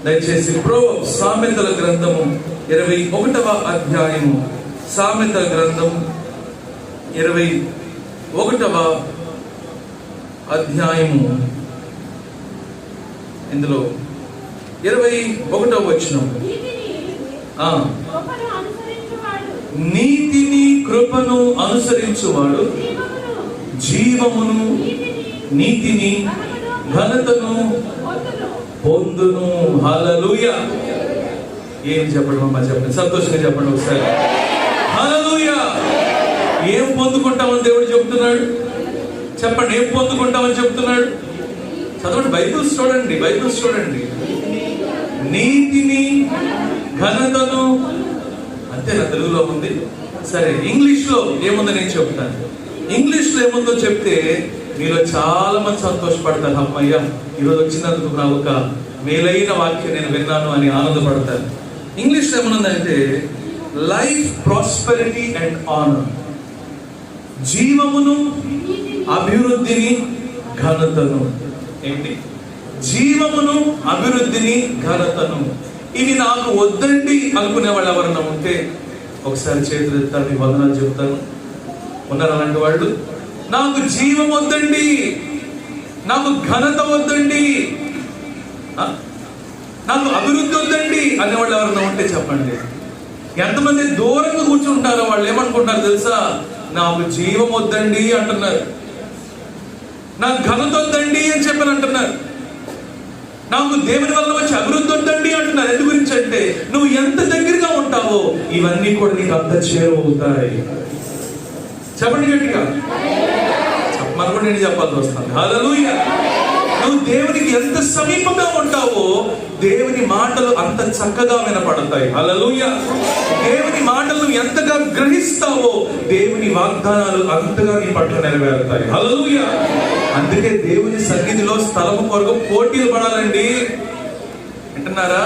దయచేసి సామెతల గ్రంథము 21వ అధ్యాయము, సామెతల గ్రంథం 21వ అధ్యాయము, ఇందులో 21వ వచనం. నీతిని కృపను అనుసరించువాడు జీవమును నీతిని ఘనతను పొందును. హల్లెలూయా. ఏం చెప్పడం అమ్మా, చెప్పండి, సంతోషంగా చెప్పండి ఒకసారి. హల్లెలూయా. ఏం పొందుకుంటామని దేవుడు చెబుతున్నాడు? చెప్పండి, ఏం పొందుకుంటామని చెబుతున్నాడు? చదవండి, బైబిల్స్ చూడండి, బైబిల్స్ చూడండి. నీతిని ఘనతను, అంతేనా? తెలుగులో ఉంది. సరే, ఇంగ్లీష్ లో ఏముందో నేను చెప్తాను. ఇంగ్లీష్ లో ఏముందో చెప్తే మీలో చాలా మంది సంతోషపడతారు. అమ్మయ్య, ఈరోజు వచ్చినందుకు నా ఒక మేలైన వాక్యం నేను విన్నాను అని ఆనందపడతారు. ఇంగ్లీష్ లో ఏమన్నదంటే లైఫ్, ప్రాస్పెరిటీ అండ్ ఆనర్. జీవమును, అభివృద్ధిని, ఘనతను. ఏంటి? జీవమును, అభివృద్ధిని, ఘనతను. ఇవి నాకు వద్దండి అనుకునే వాళ్ళు ఎవరన్నా ఉంటే ఒకసారి చేతులు ఎత్తారు, మీ వందనాలు చెప్తాను. ఉన్నారు అలాంటి వాళ్ళు? నాకు జీవం వద్దండి, నాకు ఘనత వద్దండి, నాకు అభివృద్ధి వద్దండి అనేవాళ్ళు ఎవరన్నా ఉంటే చెప్పండి. ఎంతమంది దూరంగా కూర్చుంటారో వాళ్ళు ఏమనుకుంటారు తెలుసా? నాకు జీవం వద్దండి అంటున్నారు, నాకు ఘనత వద్దండి అని చెప్పని అంటున్నారు, నాకు దేవుని వల్ల వచ్చి అభివృద్ధి వద్దండి అంటున్నారు. ఎందు గురించి అంటే నువ్వు ఎంత దగ్గరగా ఉంటావో ఇవన్నీ కూడా నీకు అంత చేరువవుతాయి. చెప్పండి గట్టిగా, చెప్పమని కూడా నేను చెప్పాల్సి వస్తాను. హల్లెలూయా. నువ్వు దేవునికి ఎంత సమీపంగా ఉంటావో దేవుని మాటలు అంత చక్కగా వినపడతాయి. హల్లెలూయా. దేవుని మాటలు ఎంతగా గ్రహిస్తావో దేవుని వాగ్దానాలు అంతగా నీ పట్ల నెరవేరుతాయి. హల్లెలూయా. అందుకే దేవుని సన్నిధిలో స్థలము కొరకు పోటీలు పడాలండి. వింటున్నారా?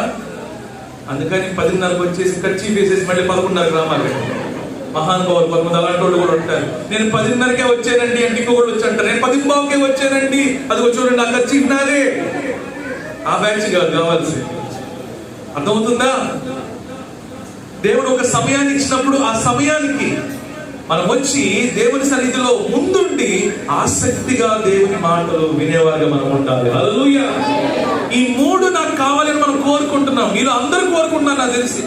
అందుకని 10:30కు వచ్చేసి ఖర్చు వేసేసి మళ్ళీ 11:30కు రావాలి. మహానుభావులు 11 అలాంటి వాళ్ళు కూడా ఉంటారు. నేను 10:30కే వచ్చానండి అంటే ఇంకొకళ్ళు వచ్చి అంటారు, నేను 10:15కే వచ్చానండి, అది చూడండి ఆ ఖర్చు ఇన్నారే. ఆ బ్యాచ్ కావాల్సి. అర్థమవుతుందా? దేవుడు ఒక సమయాన్ని ఇచ్చినప్పుడు ఆ సమయానికి మనం వచ్చి దేవుని సన్నిధిలో ముందుండి ఆసక్తిగా దేవుని మాటలు వినేవారుగా మనం ఉండాలి. హల్లెలూయా. ఈ 3 నాకు కావాలని మనం కోరుకుంటున్నాం. మీరు అందరూ కోరుకుంటున్నారు నాకు తెలిసి.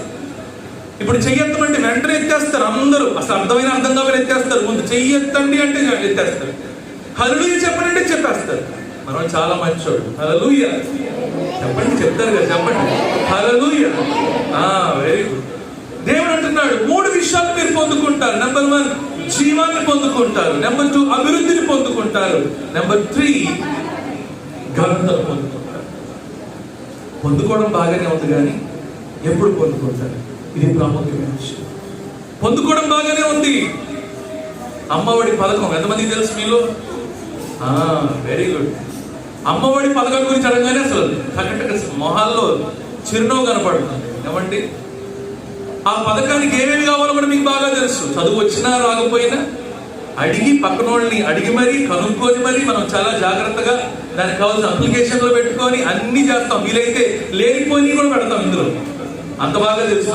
ఇప్పుడు చెయ్యెత్తమంటే వెంటనే ఎత్తేస్తారు అందరూ. అసలు అర్థమైన అర్థం కావాలి ఎత్తేస్తారు. ముందు చెయ్యెత్తండి అంటే ఎత్తేస్తారు. హల్లెలూయా చెప్పండి అంటే చెప్పేస్తారు. మనం చాలా మంచోడు. హల్లెలూయా చెప్పండి, చెప్తారు కదా, చెప్పండి. హల్లెలూయా. Very good. దేవుడు అంటున్నాడు 3 విషయాలు మీరు పొందుకుంటారు. నెంబర్ 1 జీవాన్ని పొందుకుంటారు. నెంబర్ 2 అభివృద్ధిని పొందుకుంటారు. నెంబర్ 3 ఘనతను పొందుకుంటారు. పొందుకోవడం బాగానే ఉంది, కానీ ఎప్పుడు పొందుకుంటారు? ఇది ప్రాముఖ్యమైన విషయం. పొందుకోవడం బాగానే ఉంది. అమ్మఒడి పథకం ఎంతమందికి తెలుసు మీలో? Very good. అమ్మఒడి పథకం గురించి అడగానే అసలు మొహాల్లో చిరునవ్వు కనపడుతుంది. ఏమండి? ఆ పథకానికి ఏమేమి కావాలో కూడా మీకు బాగా తెలుసు. చదువు వచ్చినా రాకపోయినా అడిగి, పక్కన వాళ్ళని అడిగి మరీ కనుక్కొని మరీ మనం చాలా జాగ్రత్తగా దానికి కావాల్సిన అప్లికేషన్లో పెట్టుకొని అన్ని చేస్తాం. వీలైతే లేనిపోయి కూడా పెడతాం ఇందులో. అంత బాగా తెలుసు.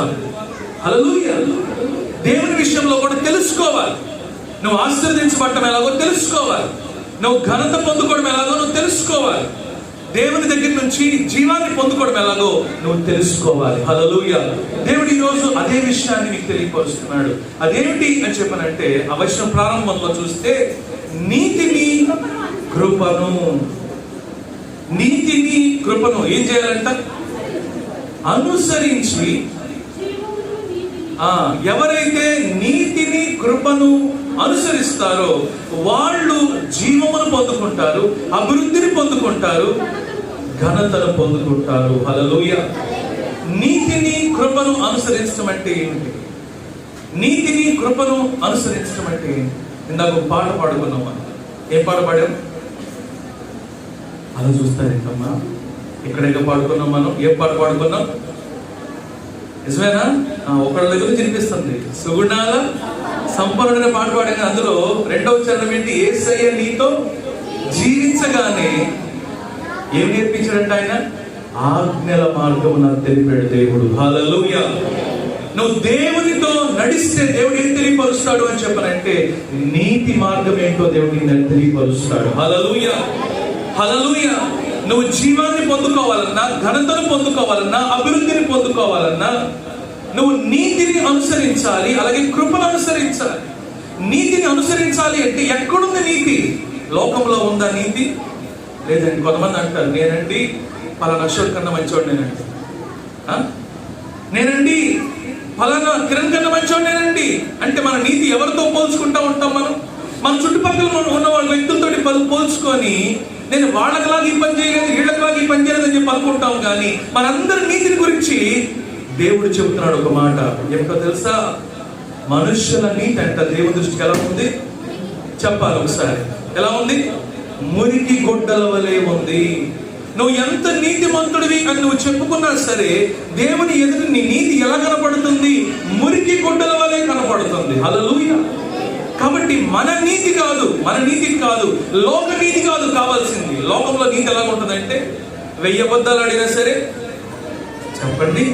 హల్లెలూయా. దేవుని విషయంలో కూడా తెలుసుకోవాలి. నువ్వు ఆశీర్వదించబడటం ఎలాగో తెలుసుకోవాలి. నువ్వు ఘనత పొందుకోవడం ఎలాగో నువ్వు తెలుసుకోవాలి. దేవుని దగ్గర నుంచి జీవాన్ని పొందుకోవడం ఎలాగో నువ్వు తెలుసుకోవాలి. హల్లెలూయా. దేవుడు ఈ రోజు అదే విషయాన్ని మీకు తెలియపరుస్తున్నాడు. అదేమిటి అని చెప్పనంటే ఆ వచనం ప్రారంభంలో చూస్తే నీతిని కృపను, నీతిని కృపను ఏం చేయాలంట? అనుసరించి. ఎవరైతే నీతిని కృపను అనుసరిస్తారో వాళ్ళు జీవమును పొందుకుంటారు, అభివృద్ధిని పొందుకుంటారు, ఘనతను పొందుకుంటారు. హల్లెలూయా. నీతిని కృపను అనుసరించడం అంటే ఏంటి? నీతిని కృపను అనుసరించడం అంటే ఇందాక పాట పాడుకున్నాం మనం. ఏం పాట పాడాం? అలా చూస్తారేంటమ్మా, ఎక్కడెక్కడ పాడుకున్నాం మనం? ఏం పాట పాడుకున్నాం? నిజమేనా? ఒకళ్ళ దగ్గర తినిపిస్తుంది. సుగుణాల సంపన్నుడనే పాట పాడాను. అందులో 2వ చరణం ఏంటి? యేసయ్య నీతో జీవించగానే ఏం నేర్పించాడంట ఆయన? ఆజ్ఞల మార్గము నాకు తెలిపాడు దేవుడు. హల్లెలూయా. నువ్వు దేవునితో నడిస్తే దేవుడు ఏం తెలియపరుస్తాడు అని చెప్పనంటే నీతి మార్గం ఏంటో దేవుడు నేను తెలియపరుస్తాడు. హల్లెలూయా, హల్లెలూయా. నువ్వు జీవాన్ని పొందుకోవాలన్నా, ఘనతను పొందుకోవాలన్నా, అభివృద్ధిని పొందుకోవాలన్నా నువ్వు నీతిని అనుసరించాలి, అలాగే కృపను అనుసరించాలి. నీతిని అనుసరించాలి అంటే ఎక్కడుంది నీతి? లోకంలో ఉందా నీతి? లేదండి. కొంతమంది అంటారు నేనండి పలానా అశోక్ కన్నా మంచివాడు, నేనండి ఫలానా కిరణ్ కన్నా మంచివాడు నేనండి అంటే మన నీతి ఎవరితో పోల్చుకుంటా ఉంటాం? మన చుట్టుపక్కల ఉన్న వాళ్ళ వ్యక్తులతో పోల్చుకొని నేను వాళ్ళకిలాగా ఈ పని చేయలేదు, వీళ్ళకిలాగా ఈ పని చేయలేదు అని చెప్పి అనుకుంటాం. కానీ మనందరి నీతిని గురించి దేవుడు చెబుతున్నాడు ఒక మాట. ఎప్పుడో తెలుసా? మనుష్యుల నీతి అంట దేవుని దృష్టికి ఎలా ఉంది చెప్పాలి ఒకసారి. ఎలా ఉంది? మురికి గొడ్డల వలె ఉంది. నువ్వు ఎంత నీతిమంతుడివి అని నువ్వు చెప్పుకున్నా సరే దేవుని ఎదురు నీ నీతి ఎలా కనపడుతుంది? మురికి గొడ్డల వలె కనపడుతుంది. హల్లెలూయా. కాబట్టి మన నీతి కాదు, లోక నీతి కాదు కావాల్సింది. లోకంలో నీతి ఎలా ఉంటుందంటే 1000 అబద్ధాలు ఆడినా సరే, చెప్పండి,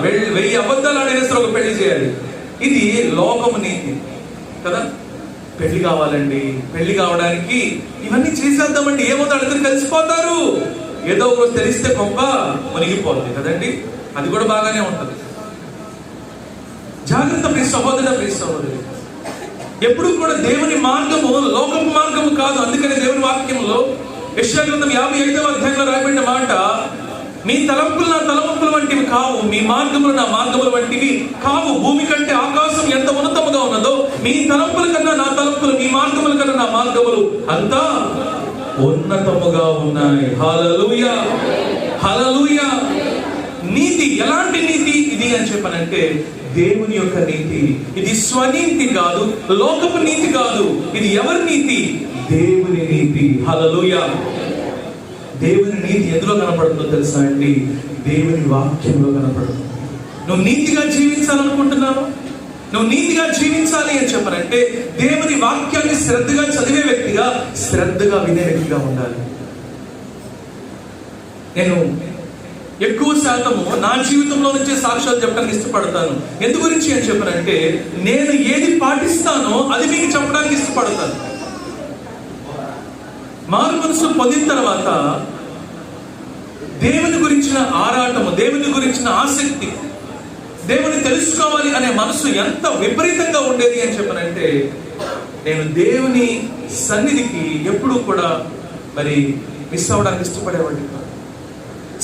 1000 అబద్ధాలు ఆడినా సరే ఒక పెళ్లి చేయాలి. ఇది లోకము నీతి కదా. పెళ్లి కావాలండి, పెళ్లి కావడానికి ఇవన్నీ చేసేద్దామండి, ఏమవుతుంది అడిగితే కలిసిపోతారు, ఏదో ఒక తెలిస్తే గొప్ప మునిగిపోతుంది కదండి. అది కూడా బాగానే ఉంటుంది. జాగ్రత్త ప్రియ సహోదరి. ఎప్పుడు కూడా దేవుని మార్గము లోకపు మార్గము కాదు. అందుకని దేవుని వాక్యంలో యెషయా గ్రంథం 55వ అధ్యాయంలో రాయబడిన మాట, మీ తలంపులు నా తలంపులు వంటివి కావు, మీ మార్గములు నా మార్గములు వంటివి కావు. భూమి కంటే ఆకాశం ఎంత ఉన్నతముగా ఉన్నదో మీ తలంపుల కన్నా నా తలంపులు, మీ మార్గముల కన్నా నా మార్గములు అంతా ఉన్నతముగా ఉన్నాయి. హల్లెలూయా, హల్లెలూయా. నీతి ఎలాంటి నీతి ఇది అని చెప్పనంటే దేవుని యొక్క నీతి. ఇది స్వనీతి కాదు, లోకపు నీతి కాదు. ఇది ఎవరి నీతి? దేవుని నీతి. హల్లెలూయా. దేవుని నీతి ఎందులో కనపడుతుందో తెలుసా అండి? దేవుని వాక్యంలో కనపడుతుంది. నువ్వు నీతిగా జీవించాలనుకుంటున్నావు, నువ్వు నీతిగా జీవించాలి అని చెప్పనంటే దేవుని వాక్యాన్ని శ్రద్ధగా చదివే వ్యక్తిగా, శ్రద్ధగా వినే వ్యక్తిగా ఉండాలి. నేను ఎక్కువ శాతము నా జీవితంలో నుంచే సాక్ష్యాలు చెప్పడానికి ఇష్టపడతాను. ఎందు గురించి అని చెప్పనంటే నేను ఏది పాటిస్తానో అది మీకు చెప్పడానికి ఇష్టపడతాను. మారు మనసు పొందిన తర్వాత దేవుని గురించిన ఆరాటము, దేవుని గురించిన ఆసక్తి, దేవుని తెలుసుకోవాలి అనే మనసు ఎంత విపరీతంగా ఉండేది అని చెప్పనంటే నేను దేవుని సన్నిధికి ఎప్పుడూ కూడా మిస్ అవ్వడానికి ఇష్టపడేవాడిని.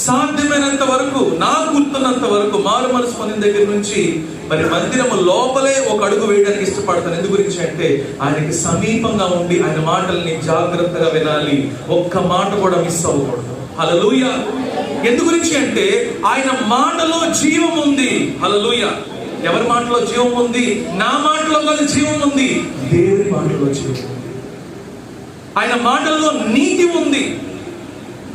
సాధ్యమైనంత వరకు, నాకు గుర్తున్నంత వరకు మారు మనసు పొందిన దగ్గర నుంచి మందిరము లోపలే ఒక అడుగు వేయడానికి ఇష్టపడతాను. ఎందు గురించి అంటే ఆయనకి సమీపంగా ఉండి ఆయన మాటల్ని జాగ్రత్తగా వినాలి, ఒక్క మాట కూడా మిస్ అవ్వకూడదు. హల్లెలూయా. ఎందు గురించి అంటే ఆయన మాటలో జీవం ఉంది. హల్లెలూయా. ఎవరి మాటలో జీవం ఉంది? నా మాటలో కాదు జీవం ఉంది, దేవుని మాటలో జీవం ఉంది. ఆయన మాటల్లో నీతి ఉంది.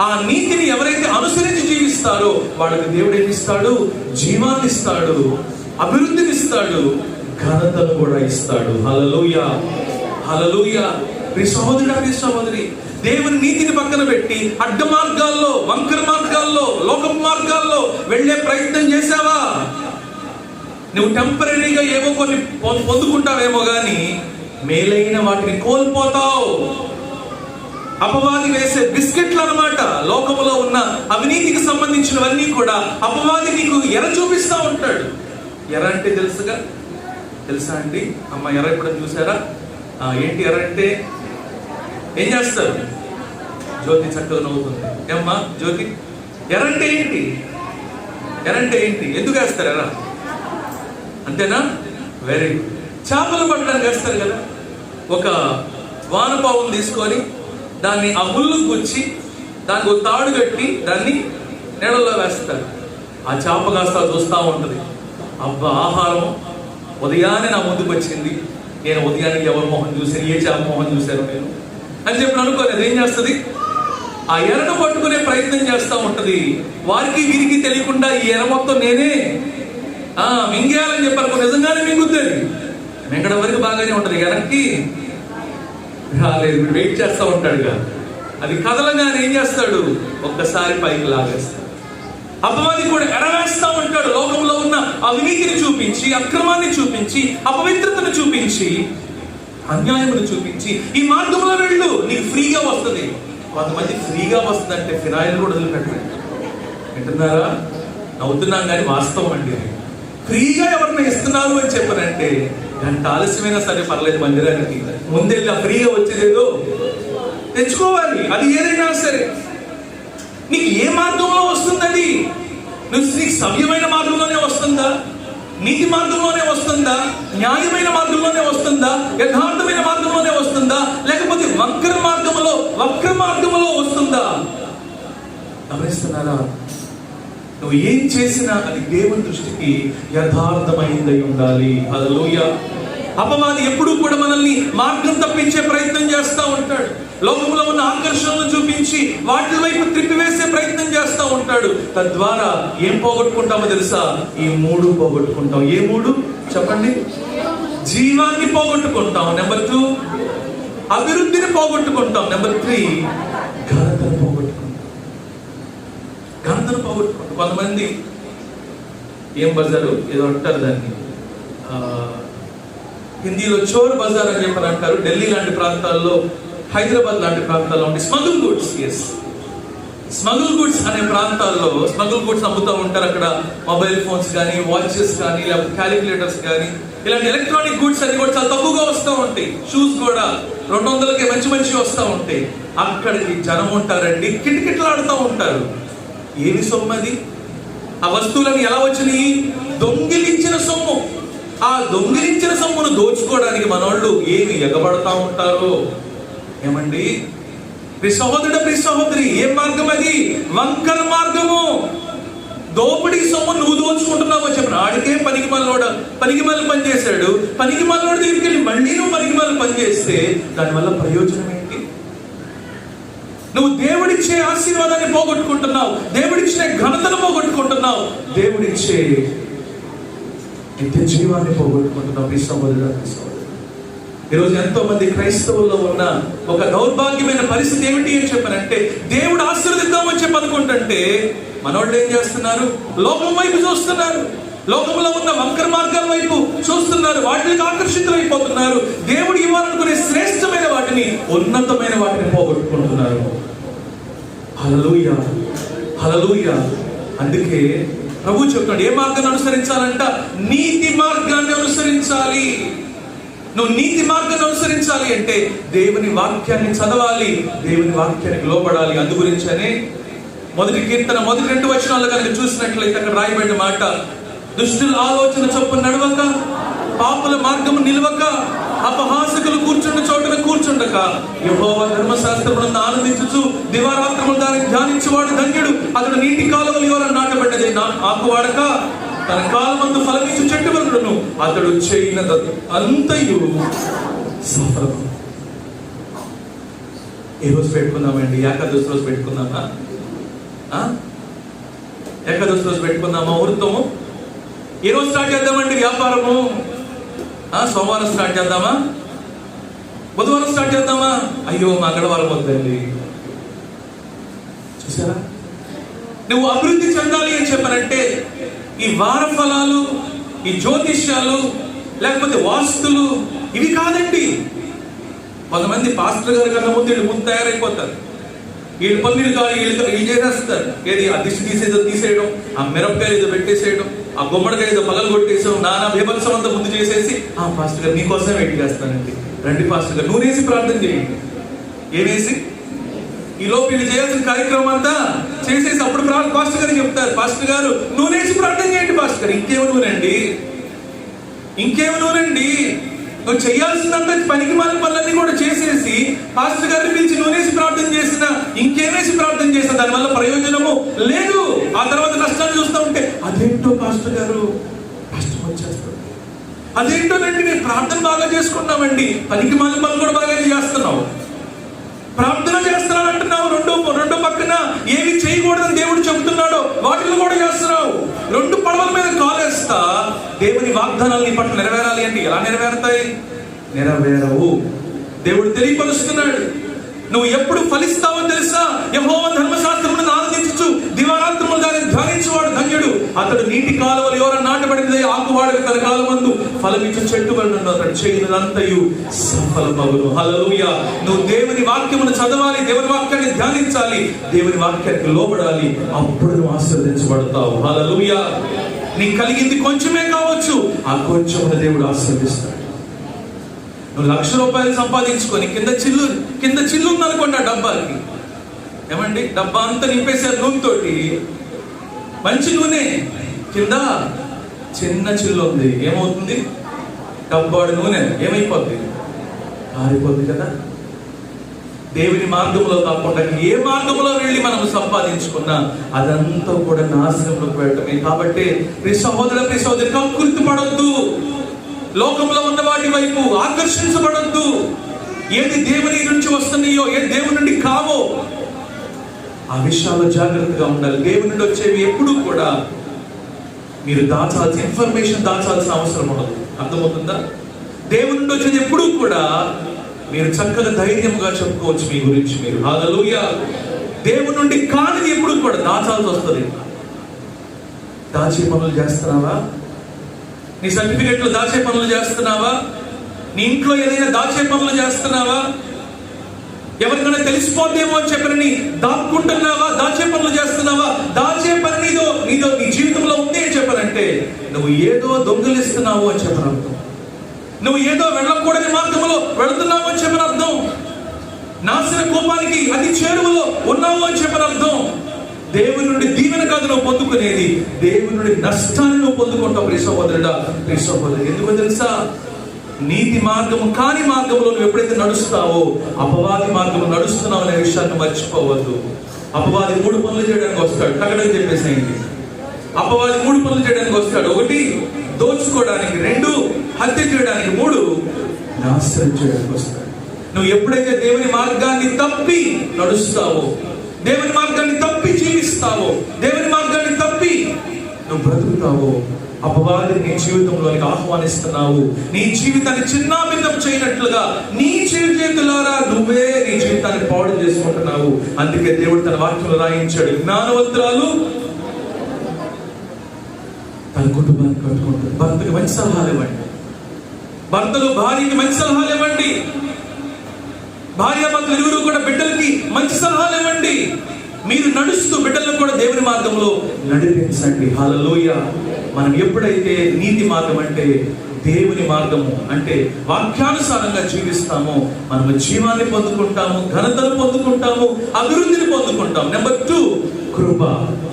ఆ నీతిని ఎవరైతే అనుసరించి జీవిస్తారో వాళ్ళకి దేవుడు ఏమిస్తాడు? జీవాన్ని ఇస్తాడు, అభివృద్ధిని ఇస్తాడు, ఘనతను కూడా ఇస్తాడు. హల్లెలూయా, హల్లెలూయా. ప్రియ సహోదరుడా, ప్రియ సహోదరి, దేవుని నీతిని పక్కన పెట్టి అడ్డ మార్గాల్లో, వంకర మార్గాల్లో, లోకపు మార్గాల్లో వెళ్లే ప్రయత్నం చేశావా? నువ్వు టెంపరీగా ఏవో కొన్ని పొందుకుంటావేమో గాని మేలైన వాటిని కోల్పోతావు. అపవాది వేసే బిస్కెట్లు అన్నమాట. లోకములో ఉన్న అవినీతికి సంబంధించినవన్నీ కూడా అపవాది నీకు ఎర్ర చూపిస్తా ఉంటాడు. ఎర్ర అంటే తెలుసా అండి? అమ్మ, ఎర్ర ఎప్పుడైనా చూసారా? ఏంటి ఎర్ర అంటే? ఏం చేస్తారు? జ్యోతి చక్కగా నవ్వుతుంది. ఏమ్మా జ్యోతి, ఎర్ర అంటే ఏంటి? ఎర్ర అంటే ఏంటి? ఎందుకు వేస్తారు ఎర్ర? అంతేనా? Very good. చేపలు పట్టడానికి వేస్తారు కదా. ఒక వానపావును తీసుకొని దాన్ని ఆ ముళ్ళు గుచ్చి దానికి ఒక తాడు కట్టి దాన్ని నీళ్ళలో వేస్తారు. ఆ చేప కాస్త చూస్తూ ఉంటుంది. అబ్బా, ఆహారం ఉదయాన్నే నా ముందుకు వచ్చింది, నేను ఉదయానికి ఎవరి మొహం చూశాను, ఏ చేప మొహం చూశాను నేను అని చెప్పి అనుకోలేదు. ఏం చేస్తుంది? ఆ ఎర్రను పట్టుకునే ప్రయత్నం చేస్తూ ఉంటది. వారికి వీరికి తెలియకుండా ఈ ఎర్ర మొత్తం నేనే మింగేయాలని చెప్పారు. నిజంగానే మింగుతుంది. మింగడం వరకు బాగానే ఉంటది, ఎర్రకి రాలేదు, వెయిట్ చేస్తూ ఉంటాడుగా. అది కదలగానే ఏం చేస్తాడు? ఒక్కసారి పైకి లాగేస్తాడు. అపవాది కూడా ఎరవేస్తా ఉంటాడు. లోకంలో ఉన్న అవినీతిని చూపించి, అక్రమాన్ని చూపించి, అపవిత్రతను చూపించి, అన్యాయమును చూపించి, ఈ మార్గంలో వెళ్ళు, నీకు ఫ్రీగా వస్తుంది. కొంతమంది ఫ్రీగా వస్తుందంటే ఫినాయిల్ కూడా వదిలిపెట్టండి. వింటున్నారా? నవ్వుతున్నాం కానీ వాస్తవం అండి. ఫ్రీగా ఎవరిని ఇస్తున్నారు అని చెప్పనంటే గంట ఆలస్యమైనా సరే పర్లేదు, మందిరానికి ముందెళ్ళి ఆ ఫ్రీగా వచ్చేదేదో తెచ్చుకోవాలి. అది ఏదైనా సరే నీకు ఏ మార్గంలో వస్తుందని, నీకు సవ్యమైన మార్గంలోనే వస్తుందా? నీతి మార్గంలోనే వస్తుందా? న్యాయమైన మార్గంలోనే వస్తుందా? యథార్థమైన మార్గంలోనే వస్తుందా? లేకపోతే వక్ర మార్గంలో వస్తుందా? గమనిస్తున్నారా? నువ్వు ఏం చేసినా అది దేవుని దృష్టికి యథార్థమైందై ఉండాలి. హల్లెలూయా. అపవాది ఎప్పుడూ కూడా మనల్ని మార్గం తప్పించే ప్రయత్నం చేస్తూ ఉంటాడు. లోకంలో ఉన్న ఆకర్షణలను చూపించి వాటి వైపు త్రిప్పివేసే ప్రయత్నం చేస్తూ ఉంటాడు. తద్వారా ఏం పోగొట్టుకుంటామో తెలుసా? ఈ 3 పోగొట్టుకుంటాం. ఏ 3 చెప్పండి? జీవాన్ని పోగొట్టుకుంటాం. నెంబర్ 2 అభివృద్ధిని పోగొట్టుకుంటాం. నెంబర్ 3 ఘనతను పోగొట్టుకుంటాం. కొంతమంది ఏం బజారు ఏదో అంటారు దాన్ని, హిందీలో చోర్ బజార్ అని చెప్పని అంటారు. ఢిల్లీ లాంటి ప్రాంతాల్లో, హైదరాబాద్ లాంటి ప్రాంతాల్లో ఉండే స్మగుల్ గుడ్స్. స్మగుల్ గుడ్స్ అనే ప్రాంతాల్లో స్మగుల్ గుడ్స్ అమ్ముతూ ఉంటారు. అక్కడ మొబైల్ ఫోన్స్ కానీ, వాచెస్ కానీ, లేకపోతే క్యాలిక్యులేటర్స్ కానీ, ఇలాంటి ఎలక్ట్రానిక్ గుడ్స్ అన్ని కూడా చాలా తక్కువగా వస్తూ ఉంటాయి. షూస్ కూడా 200కి మంచి వస్తూ ఉంటాయి. అక్కడికి జనం ఉంటారండి, కిటకిటలాడుతూ ఉంటారు. ఏమి సొమ్ము అది? ఆ వస్తువులను ఎలా వచ్చినాయి? దొంగిలించిన సొమ్ము. ఆ దొంగిలించిన సొమ్మును దోచుకోవడానికి మనోళ్ళు ఏమి ఎగబడతా ఉంటారో. ఏమండి సహోదరుడు, సహోదరి, ఏ మార్గం అది? వంకర మార్గము. దోపిడీ సొమ్ము నువ్వు దోచుకుంటున్నావు చెప్పిన ఆడికే పనికి మళ్ళీ పనిచేశాడు. పనికి మళ్ళోడు దగ్గరికి వెళ్ళి మళ్ళీ నువ్వు పనికి మళ్ళీ పనిచేస్తే దానివల్ల ప్రయోజనం ఏంటి? నువ్వు దేవుడిచ్చే ఆశీర్వాదాన్ని పోగొట్టుకుంటున్నావు, దేవుడిచ్చే ఘనతను పోగొట్టుకుంటున్నావు, దేవుడిచ్చే నిత్య జీవాన్ని పోగొట్టుకుంటున్నావు. ఈరోజు ఎంతో మంది క్రైస్తవుల్లో ఉన్న ఒక దౌర్భాగ్యమైన పరిస్థితి ఏమిటి అని చెప్పానంటే, దేవుడు ఆశీర్వదిద్దామని చెప్పి అనుకుంటుంటే మనోళ్ళు ఏం చేస్తున్నారు? లోకం వైపు చూస్తున్నారు, లోకంలో ఉన్న వంకర మార్గాల వైపు చూస్తున్నారు, వాటికి ఆకర్షితులైపోతున్నారు. దేవుడు ఇవ్వాలనుకునే శ్రేష్టమైన వాటిని, ఉన్నతమైన వాటిని పోగొట్టుకుంటున్నారు. హల్లెలూయా, హల్లెలూయా. అందుకే ప్రభు చెప్తాడు, ఏ మార్గాన్ని అనుసరించాలంట? నీతి మార్గాన్ని అనుసరించాలి. నువ్వు నీతి మార్గాన్ని అనుసరించాలి అంటే దేవుని వాక్యాన్ని చదవాలి, దేవుని వాక్యానికి లోబడాలి. అందు గురించనే 1 కీర్తన 1-2 వచనాలు కనుక చూసినట్లయితే అక్కడ రాయబడిన మాట, దుష్టుల ఆలోచన చొప్పున నడవక, పాపుల మార్గము నిలవక, అపహాసకులు కూర్చున్న చోటున కూర్చుండక, యెహోవా ధర్మశాస్త్రమునందు ఆనందించుచు దివారాత్రములు దానిని ధ్యానించువాడు ధన్యుడు. అతడు నీటి కాలువల యోర నాటబడ్డదే ఆకువాడక తన కాలమందు ఫలమిచ్చు చెట్టు వలనను అతడు చేయనది అంతయు సఫలము. ఏ రోజు పెట్టుకుందామండి? ఏకాదశి రోజు పెట్టుకుందామా? ఏకాదశి రోజు పెట్టుకుందామా? వృత్తము ఏ రోజు స్టార్ట్ చేద్దామండి? వ్యాపారము సోమవారం స్టార్ట్ చేద్దామా? బుధవారం స్టార్ట్ చేద్దామా? అయ్యో మంగళవారం వద్దండి. చూసారా? నువ్వు అభివృద్ధి చెందాలి అని చెప్పానంటే ఈ వార ఫలాలు, ఈ జ్యోతిష్యాలు, లేకపోతే వాస్తులు ఇవి కాదండి. కొంతమంది పాస్టర్ గారి కన్నా ముందు తయారైపోతారు. వీళ్ళు పన్నీళ్ళు కాదు, వీళ్ళు చేసేస్తారు. ఏది ఆ దిష్టి తీసేయడం, ఆ మిరపకాయలు ఏదో పెట్టేసేయడం, ఆ గుమ్మడికాయ ఏదో పగలు కొట్టేసాం, నానా బీభత్సం అంతా ముందు చేసేసి, పాస్టర్ గారు మీకోసం వెయిట్ చేస్తానండి, రండి పాస్టర్ గారు నూనెసి ప్రార్థన చేయండి. ఏమేసి ఈ లోపు వీళ్ళు చేయాల్సిన కార్యక్రమం అంతా చేసేసి అప్పుడు పాస్టర్ గారు చెప్తారు, పాస్టర్ గారు నూనెసి ప్రార్థన చేయండి. పాస్టర్ గారు ఇంకేమి నూనండి, నువ్వు చేయాల్సిందంతా పనికి మాలిన పనులన్నీ కూడా చేసేసి పాస్టర్ గారిని పిలిచి నూనెసి ప్రార్థన చేసినా, ఇంకేమేసి ప్రార్థన చేసినా దానివల్ల ప్రయోజనము లేదు. ఆ తర్వాత నష్టాన్ని చూస్తూ ఉంటే అదేంటో పాస్టర్ గారు కష్టం వచ్చేస్తుంది, అదేంటోనండి నేను ప్రార్థన బాగా చేసుకున్నామండి, పనికి మాలిన పనులు కూడా బాగా చేస్తున్నావు, ప్రార్థన చేస్తున్నాను అంటున్నావు, రెండో పక్కన ఏమి చేయకూడదని దేవుడు చెబుతున్నాడో వాటిని కూడా చేస్తున్నావు. 2 పడవల మీద కాలేస్తా దేవుని వాగ్దానాలు నీ పట్ల నెరవేరాలి అంటే ఎలా నెరవేరుతాయి? నెరవేరవు. దేవుడు తెలియపరుస్తున్నాడు. నువ్వు ఎప్పుడు ఫలిస్తావో తెలుసా? యెహోవా ధర్మశాస్త్రమును ఆనందించు దివారాత్రములు దాన్ని ధ్యానించువాడు ధన్యుడు. అతడు నీటి కాలువలు ఎవరైనా నాటబడింది ఆకువాడక తన కాలమందు ఫలమిచ్చు చెట్టు వలన అతడు చేయనంతయు సఫలమగును. హల్లెలూయా. నువ్వు దేవుని వాక్యమును చదవాలి, దేవుని వాక్యాన్ని ధ్యానించాలి, దేవుని వాక్యానికి లోబడాలి. అప్పుడు నువ్వు ఆశీర్వదించబడతావు. హల్లెలూయా. నీకు కలిగింది కొంచెమే కావచ్చు, ఆ కొంచెమును దేవుడు ఆశీర్వదిస్తాడు. నువ్వు ₹1,00,000 సంపాదించుకొని కింద చిల్లు ఉందనుకోండి ఆ డబ్బాకి, ఏమండి డబ్బా అంతా నింపేశారు నూనెతోటి, మంచి నూనె, కింద చిన్న చిల్లు ఉంది, ఏమవుతుంది? డబ్బాడు నూనె ఏమైపోద్ది? కారిపోద్ది కదా. దేవుని మార్గంలో కాకుండా ఏ మార్గంలో వెళ్ళి మనం సంపాదించుకున్నా అదంతా కూడా నాశనంలోకి వెళ్ళటమే. కాబట్టి ప్రియ సహోదరి కక్కుర్తి పడొద్దు, లోకంలో ఉన్న వాటి వైపు ఆకర్షించబడొద్దు. ఏది దేవుని నుంచి వస్తున్నాయో, ఏది దేవుని నుండి కావో ఆ విషయాల్లో జాగ్రత్తగా ఉండాలి. దేవుని నుండి వచ్చేవి ఎప్పుడూ కూడా మీరు దాచాల్సిన ఇన్ఫర్మేషన్ దాచాల్సిన అవసరం ఉండదు. అర్థమవుతుందా? దేవుని నుండి వచ్చేది ఎప్పుడూ కూడా మీరు చక్కగా ధైర్యంగా చెప్పుకోవచ్చు మీ గురించి మీరు. హల్లెలూయా. దేవుని నుండి కానిది ఎప్పుడు కూడా దాచాల్సి వస్తుంది. దాచే పనులు చేస్తున్నావా? నీ సర్టిఫికెట్లు దాచే పనులు చేస్తున్నావా? నీ ఇంట్లో ఏదైనా దాచే పనులు చేస్తున్నావా? ఎవరికైనా తెలిసిపోతేమో అని చెప్పని దాక్కుంటున్నావా? దాచే పనులు చేస్తున్నావా? దాచే పని నీదో నీ జీవితంలో ఉంది అని చెప్పాలంటే నువ్వు ఏదో దొంగిలిస్తున్నావు అని చెప్పని అర్థం. నువ్వు ఏదో వెళ్ళకూడని మార్గంలో వెళుతున్నావు అని చెప్పని అర్థం. నాశన కోపానికి అతి చేరువలో ఉన్నావు అని చెప్పని అర్థం. దేవుని నుండి దీవెన కాదు నువ్వు పొందుకునేది, దేవుని నుండి నష్టాన్ని నువ్వు పొందుకుంటావు. ప్రియ సహోదరుడా, ప్రియ సహోదరుడు, ఎందుకో తెలుసా? నీతి మార్గము కాని మార్గంలో నువ్వు ఎప్పుడైతే నడుస్తావో అపవాది మార్గము నడుస్తున్నావు అనే విషయాన్ని మర్చిపోవద్దు. అపవాది 3 పనులు చేయడానికి వస్తాడు. టగడని చెప్పేసేయండి. అపవాది 3 పనులు చేయడానికి వస్తాడు. 1 దోచుకోవడానికి, 2 హత్య చేయడానికి, 3 నాశనం చేయడానికి వస్తాడు. నువ్వు ఎప్పుడైతే దేవుని మార్గాన్ని తప్పి నడుస్తావో, దేవుని మార్గాన్ని తప్పి జీవిస్తావో, దేవుని మార్గాన్ని తప్పి నువ్వు బ్రతుకుతావో అపవాదిని నీ జీవితంలోనికి ఆహ్వానిస్తున్నావు. నీ జీవితాన్ని చిన్నాభిన్నం చేయనట్లుగా నీ చేతులారా నువ్వే నీ జీవితాన్ని పాడు చేసుకుంటున్నావు. అందుకే దేవుడు తన వాక్యంలో రాయించాడు, జ్ఞానవంతురాలు తన కుటుంబాన్ని కట్టుకుంటారు. భర్తకి మంచి సలహాలు ఇవ్వండి, భర్తలు భార్యకి మంచి సలహాలు ఇవ్వండి, భార్యాభర్తలు ఇరువురు కూడా బిడ్డలకి మంచి సలహాలు ఇవ్వండి. మీరు నడుస్తూ బిడ్డలను కూడా దేవుని మార్గంలో నడిపించండి. హల్లెలూయా. మనం ఎప్పుడైతే నీతి మార్గం అంటే దేవుని మార్గము అంటే వాక్యానుసారంగా జీవిస్తామో మనము జీవాన్ని పొందుకుంటాము, ఘనతను పొందుకుంటాము, అభివృద్ధిని పొందుకుంటాం. నెంబర్ 2 కృప.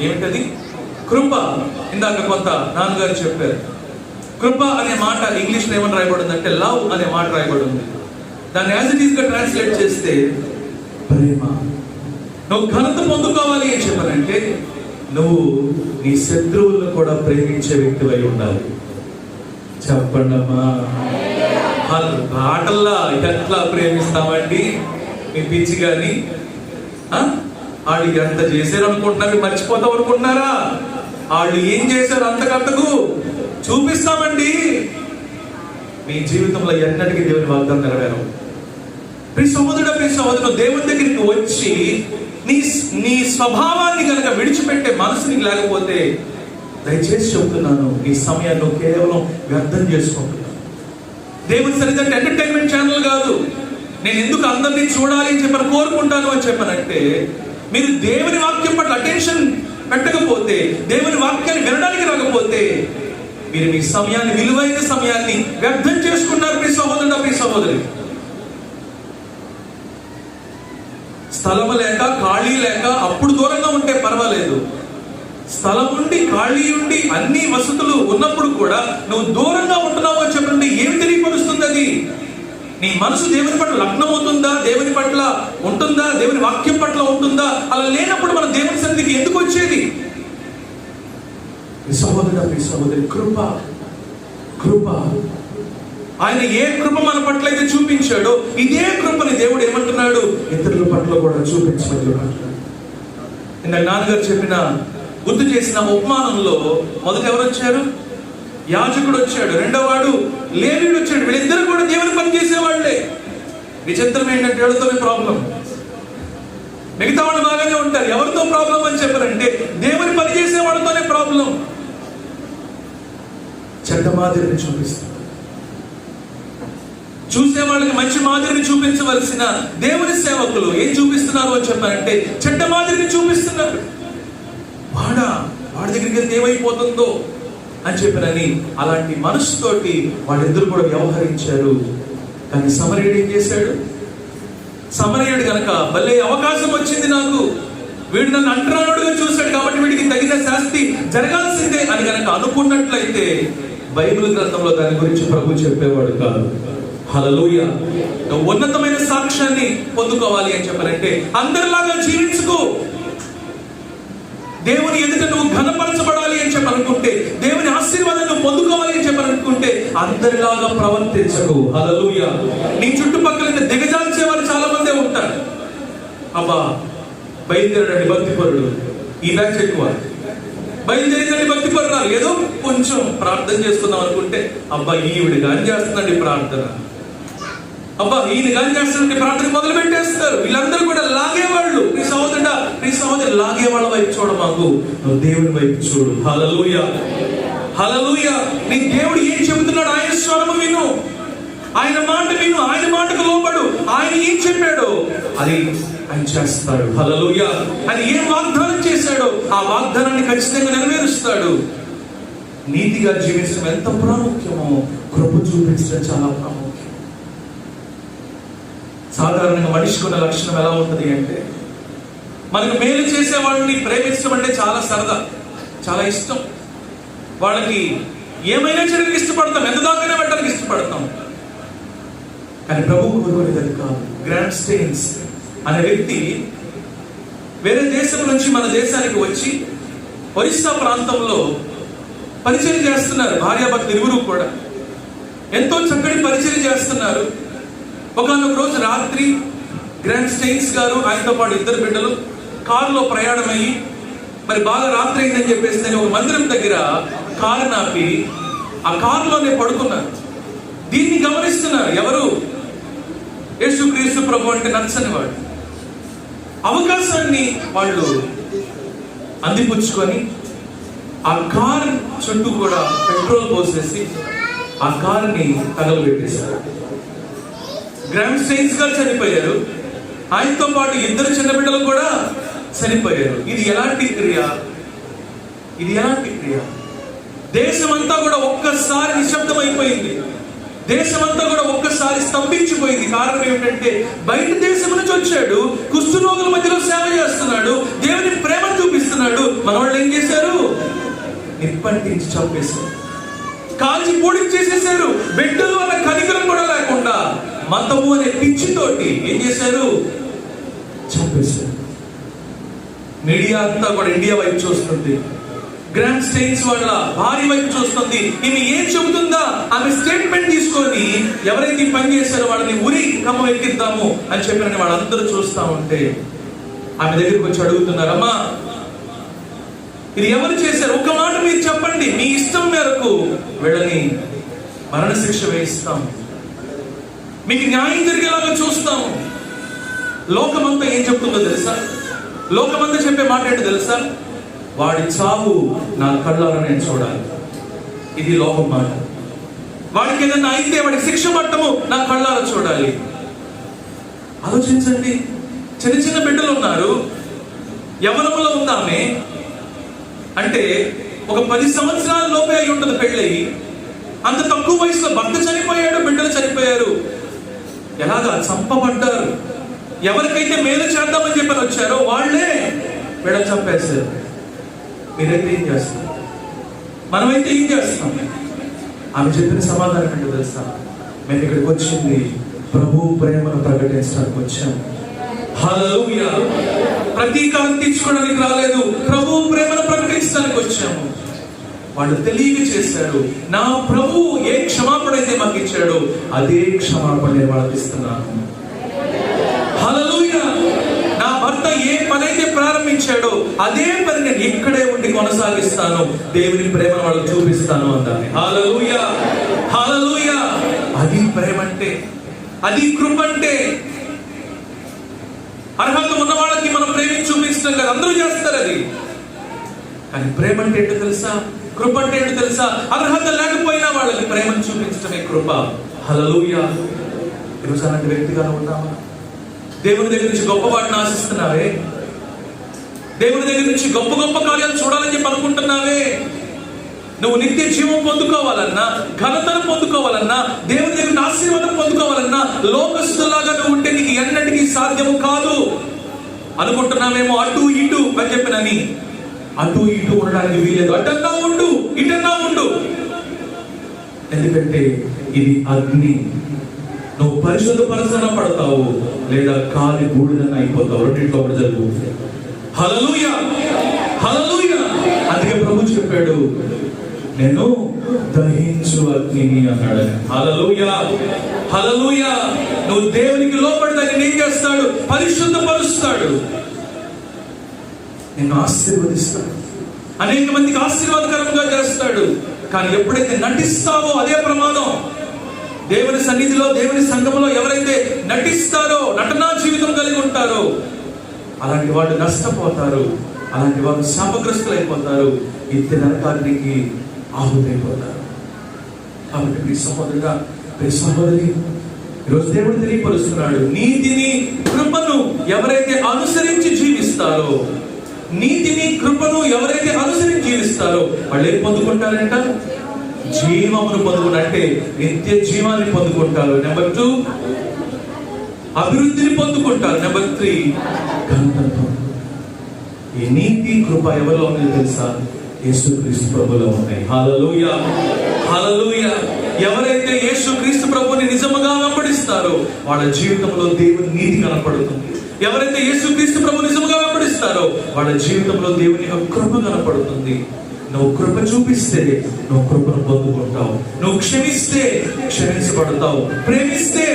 ఏమిటది? కృప. ఇందాక కొంత నాన్నగారు చెప్పారు. కృప అనే మాట ఇంగ్లీష్ లో ఏమని రాయబడింది అంటే లవ్ అనే మాట రాయబడింది. దాన్ని యాజ్ ఇట్ ఈస్ గా ట్రాన్స్లేట్ చేస్తే ప్రేమ. నువ్వు ఘనత పొందుకోవాలి అని చెప్పాలంటే నువ్వు నీ శత్రువులను కూడా ప్రేమించే వ్యక్తివై ఉండాలి. చెప్పండమ్మా. ఆటల్లా ఎట్లా ప్రేమిస్తామండి మీ పిచ్చి గాని? వాళ్ళు ఎంత చేశారు అనుకుంటున్నారు, మర్చిపోతాం అనుకుంటున్నారా? వాళ్ళు ఏం చేశారు అంతకంతకు చూపిస్తామండి. మీ జీవితంలో ఎన్నటికీ దేవుని వాగ్దానం నెరవేరవు. ప్రియ సహోదరుడు దేవుని దగ్గరికి వచ్చి నీ స్వభావాన్ని కనుక విడిచిపెట్టే మనసు నీకు లేకపోతే దయచేసి చెబుతున్నాను, ఈ సమయాన్ని కేవలం వ్యర్థం చేసుకుంటున్నాను. దేవుని సరిదంటే ఎంటర్టైన్మెంట్ ఛానల్ కాదు. నేను ఎందుకు అందరినీ చూడాలి అని చెప్పని కోరుకుంటాను అని చెప్పనంటే మీరు దేవుని వాక్యం పట్ల అటెన్షన్ పెట్టకపోతే, దేవుని వాక్యాన్ని వినడానికి రాకపోతే మీరు మీ సమయాన్ని, విలువైన సమయాన్ని వ్యర్థం చేసుకున్నారు. ప్రియ సహోదరుడు, ప్రియ సహోదరి, స్థలము లేక ఖాళీ లేక అప్పుడు దూరంగా ఉంటే పర్వాలేదు. స్థలం ఉండి ఖాళీ ఉండి అన్ని వసతులు ఉన్నప్పుడు కూడా నువ్వు దూరంగా ఉంటున్నావు అని చెప్పండి ఏమి తెలియపరుస్తుంది? అది నీ మనసు దేవుని పట్ల లగ్నం అవుతుందా? దేవుని పట్ల ఉంటుందా? దేవుని వాక్యం పట్ల ఉంటుందా? అలా లేనప్పుడు మన దేవుని సన్నిధికి ఎందుకు వచ్చేది? సహోదరి, కృప. కృప. ఆయన ఏ కృప మన పట్ల అయితే చూపించాడో ఇదే కృపని దేవుడు ఏమంటున్నాడు? ఇతరుల పట్ల కూడా చూపించమని. ఇందాక నాన్నగారు చెప్పిన గుర్తు చేసిన ఉపమానంలో మొదట ఎవరు వచ్చారు? యాజకుడు వచ్చాడు, రెండవ వాడు లేవీయుడు వచ్చాడు. వీళ్ళిద్దరు కూడా దేవుని పని చేసేవాళ్లే. విచిత్రం ఏంటంటే వాళ్ళతోనే ప్రాబ్లం. మిగతా వాళ్ళు బాగానే ఉంటారు. ఎవరితో ప్రాబ్లం అని చెప్పారంటే దేవుని పని చేసే వాళ్ళతోనే ప్రాబ్లం. చెడ్డ మాదిరిని చూపిస్తారు. చూసే వాళ్ళకి మంచి మాదిరిని చూపించవలసిన దేవుని సేవకులు ఏం చూపిస్తున్నారు అని చెప్పారంటే చెడ్డ మాదిరిని చూపిస్తున్నారు. వాడి దగ్గరికి వెళ్తే ఏమైపోతుందో అని చెప్పారని అలాంటి మనసుతోటి వాళ్ళిద్దరు కూడా వ్యవహరించారు. కానీ సమరయుడు ఏం చేశాడు? సమరయుడు గనక భలే అవకాశం వచ్చింది నాకు, వీడు నన్ను అంటరానుడుగా చూశాడు కాబట్టి వీడికి తగిన శాస్తి జరగాల్సిందే అని గనక అనుకున్నట్లయితే బైబిల్ గ్రంథంలో దాని గురించి ప్రభు చెప్పేవాడు కాదు. హల్లెలూయా. ఉన్నతమైన సాక్ష్యాన్ని పొందుకోవాలి అని చెప్పారంటే అందరిలాగా జీవించుకో. దేవుని ఎదుట నువ్వు ఘనపరచబడాలి అని చెప్పనుకుంటే, దేవుని ఆశీర్వాదం నువ్వు పొందుకోవాలి అని చెప్పనుకుంటే అందరిలాగా ప్రవర్తించకు. హల్లెలూయా. నీ చుట్టుపక్కల దిగజాల్చే వాళ్ళు చాలా మందే ఉంటారు. అబ్బా బయలుదేరండి భక్తిపరుడు, ఈ బ్యాచ్ ఎక్కువ. బయలుదేరిందండి భక్తిపరురాలు, ఏదో కొంచెం ప్రార్థన చేసుకుందాం అనుకుంటే అబ్బా ఈవిడ గాని చేస్తుందండి ప్రార్థన, అబ్బా ఈయన గాని చేస్తుందండి ప్రార్థన మొదలు పెట్టేస్తారు. వీళ్ళందరూ కూడా లాగేవాళ్ళు. నీ సహోదరు లాగే వాళ్ళ వైపు చూడమాకు, నువ్వు దేవుని వైపు చూడు. హల్లెలూయా, హల్లెలూయా. నీ దేవుడు ఏం చెబుతున్నాడు ఆయన స్వరము విను, ఆయన మాట విను, ఆయన మాటకు లోబడు. ఆయన ఏం చెప్పాడో అది ఆయన చేస్తాడు. హల్లెలూయా. ఆయన ఏం వాగ్దానం చేశాడో ఆ వాగ్దానాన్ని ఖచ్చితంగా నెరవేరుస్తాడు. నీతిగా జీవించడం ఎంత ప్రాముఖ్యమో కృప చూపించడం చాలా ప్రాముఖ్యం. సాధారణంగా మనిషికి ఉన్న లక్షణం ఎలా ఉంటుంది అంటే మనకు మేలు చేసే వాళ్ళని ప్రేమించడం అంటే చాలా సరదా, చాలా ఇష్టం. వాళ్ళకి ఏమైనా చేయడానికి ఇష్టపడతాం, ఎంత దాకానే పెట్టడానికి ఇష్టపడతాం. కానీ ప్రభువు కోరుకునేది కాదు. గ్రాండ్ స్టెయిన్స్ అనే వ్యక్తి వేరే దేశం నుంచి మన దేశానికి వచ్చి ఒరిస్సా ప్రాంతంలో పరిచయం చేస్తున్నారు. భార్యాభర్తలు ఇరువురు కూడా ఎంతో చక్కటి పరిచయం చేస్తున్నారు. ఒకనొక రోజు రాత్రి గ్రాండ్ స్టెయిన్స్ గారు ఆయనతో పాటు ఇద్దరు బిడ్డలు కారులో ప్రయాణమయ్యి మరి బాగా రాత్రి అయిందని చెప్పేసి నేను ఒక మందిరం దగ్గర కారు నాపి ఆ కారులోనే పడుకున్నారు. దీన్ని గమనిస్తున్నారు ఎవరు? యేసుక్రీస్తు ప్రభు అంటే నచ్చని వాడు. అవకాశాన్ని వాళ్ళు అందిపుచ్చుకొని ఆ కారు చుట్టూ కూడా పెట్రోల్ పోసేసి ఆ కారుని తగలబెట్టేశారు. గ్రాండ్ స్టెయిన్స్ గారు చనిపోయారు. ఆయనతో పాటు ఇద్దరు చిన్న బిడ్డలు కూడా చనిపోయారు. ఇది ఎలాంటి క్రియ? ఇది ఎలాంటి క్రియ? దేశమంతా కూడా ఒక్కసారి నిశ్శబ్దం అయిపోయింది. దేశమంతా కూడా ఒక్కసారి స్తంభించిపోయింది. కారణం ఏమిటంటే బయట దేశం నుంచి వచ్చాడు, కుష్ఠరోగుల మధ్యలో సేవ చేస్తున్నాడు, దేవుని ప్రేమ చూపిస్తున్నాడు. మన వాళ్ళు ఏం చేశారు? నిప్పంటించి చంపేశారు, కాల్చి పూడించేసేసారు. బిడ్డలు అన్న కనికరం కూడా లేకుండా మతము అనే పిచ్చితోటి ఏం చేశారు? చంపేశారు. మీడియా అంతా కూడా ఇండియా వైపు చూస్తుంది. గ్రాండ్ స్టెయిన్స్ వాళ్ళ భార్య వైపు చూస్తుంది. ఈమె ఏం చెబుతుందా ఆమె స్టేట్మెంట్ తీసుకొని ఎవరైతే పని చేశారో వాళ్ళని ఉరి కమ్మ ఎక్కిద్దాము అని చెప్పిన వాళ్ళందరూ చూస్తా ఉంటే ఆమె దగ్గరికి వచ్చి అడుగుతున్నారు, అమ్మా ఇది ఎవరు చేశారు? ఒక మాట మీరు చెప్పండి, మీ ఇష్టం మేరకు వీళ్ళని మరణశిక్ష వేయిస్తాం, మీకు న్యాయం జరిగేలాగా చూస్తాము. లోకమంతా ఏం చెప్తుందో తెలుసా? లోకమంతా చెప్పే మాట ఏంటో తెలుసా? వాడి చావు నా కళ్ళారా నేను చూడాలి. ఇది లోకం మాట. వాడికి ఏదన్నా అయితే వాడికి శిక్ష పట్టము నా కళ్ళారా చూడాలి. ఆలోచించండి. చిన్న చిన్న బిడ్డలు ఉన్నారు, యవ్వనంలో ఉందామే అంటే ఒక 10 సంవత్సరాల లోపే అయి ఉంటుంది పెళ్ళయి. అంత తక్కువ వయసులో భర్త చనిపోయాడు, బిడ్డలు చనిపోయారు. ఎలాగా? చంపబడ్డారు. ఎవరికైతే మేలు చేద్దామని చెప్పని వచ్చారో వాళ్ళే వీళ్ళని చంపేస్తారు. మీరైతే ఏం చేస్తారు? మనమైతే ఏం చేస్తాం? ఆమె చెప్పిన సమాధానం ఏంటో తెలుసా? మేము ఇక్కడికి వచ్చింది ప్రభు ప్రేమను ప్రకటించడానికి వచ్చాము. హల్లెలూయా. ప్రతీకారం తీర్చుకోవడానికి రాలేదు, ప్రభు ప్రేమను ప్రకటించడానికి వచ్చాము. వాళ్ళు తెలియక చేశారు. నా ప్రభు ఏ క్షమాపణ అయితే మాకు ఇచ్చాడో అదే క్షమాపణ నేను వాళ్ళకి ఇస్తున్నాను. హల్లెలూయా. నా భర్త ఏ పని అయితే ప్రారంభించాడో అదే పని నేను ఇక్కడే ఉండి కొనసాగిస్తాను, దేవుని ప్రేమను వాళ్ళకి చూపిస్తాను అందాన్ని. హల్లెలూయా, హల్లెలూయా. అది ప్రేమ అంటే, అది కృప అంటే. అర్హత ఉన్న వాళ్ళకి మనం ప్రేమించి చూపించడం కదా, అందరూ చేస్తారు అది. కానీ ప్రేమ అంటే ఏంటో తెలుసా? కృప అంటే ఏంటో తెలుసా? అర్హత లేకపోయినా వాళ్ళకి ప్రేమను చూపించడమే కృప. హల్లెలూయా. ఈరోజు అలాంటి వ్యక్తిగా ఉన్నావా? దేవుని దగ్గర నుంచి గొప్ప వాటిని ఆశిస్తున్నావే? దేవుని దగ్గర నుంచి గొప్ప గొప్ప కార్యాలు చూడాలని చెప్పి అనుకుంటున్నావే? నువ్వు నిత్య జీవం పొందుకోవాలన్నా, ఘనతను పొందుకోవాలన్నా, దేవుని దగ్గర ఆశీర్వాదం పొందుకోవాలన్నా లోకస్తులాగా నువ్వు ఉంటే నీకు ఎన్నటికీ సాధ్యము కాదు. అనుకుంటున్నావేమో అటు ఇటు అని చెప్పినని. అటు ఇటు ఉండడానికి వీలేదు. అటన్నా ఉండు, ఇటన్నా ఉండు. ఎందుకంటే ఇది అగ్ని. నువ్వు పరిశుద్ధ పరచన పడతావు, లేదా కాలి బూడిదన అయిపోతావు. రెండింటిలో ఒకటి జరుగు. హల్లెలూయా, హల్లెలూయా. అందుకే ప్రభు చెప్పాడు, నేను దహించు అగ్నిని అన్నాడు. హల్లెలూయా, హల్లెలూయా. నువ్వు దేవునికి లోపడిదాన్ని ఏం చేస్తాడు? పరిశుద్ధ పరుస్తాడు, నిన్ను ఆశీర్వదిస్తాడు, అనేక మందికి ఆశీర్వాదకరంగా చేస్తాడు. కానీ ఎప్పుడైతే నటిస్తావో అదే ప్రమాదం. దేవుని సన్నిధిలో, దేవుని సంఘములో ఎవరైతే నటిస్తారో, నటనా జీవితం కలిగి ఉంటారో అలాంటి వాళ్ళు నష్టపోతారు. అలాంటి వాళ్ళు శాపగ్రస్తులు అయిపోతారు. ఇంటి నరకానికి ఆహుతైపోతారు. కాబట్టి ప్రియ సహోదరుడా, ప్రియ సహోదరి, ఈరోజు దేవుడు తెలియపరుస్తున్నాడు, నీతిని కృపను ఎవరైతే అనుసరించి జీవిస్తారో, నీతిని కృపను ఎవరైతే అనుసరించి జీవిస్తారో వాళ్ళు ఏం పొందుకుంటారంట? జీవమును పొందుకుంటే నిత్య జీవాన్ని పొందుకుంటారు. నెంబర్ 2 అభివృద్ధిని పొందుకుంటారు. నెంబర్ 3 ఘనతను. ఈ నీతి కృప ఎవరిలో ఉంది తెలుసా? యేసుక్రీస్తు ప్రభులో ఉన్నాయి. హల్లెలూయా, హల్లెలూయా. ఎవరైతే యేసుక్రీస్తు ప్రభుని నిజముగా వెంబడిస్తారో వాళ్ళ జీవితంలో దేవుని నీతి కనపడుతుంది. ఎవరైతే యేసుక్రీస్తు ప్రభు నిజముగా వెంబడిస్తారో వాళ్ళ జీవితంలో దేవుని యొక్క కృప కనపడుతుంది. నువ్వు కృప చూపిస్తే నువ్వు కృపను పొందుకుంటావు. నువ్వు క్షమిస్తే క్షమించబడతావు. ప్రేమిస్తే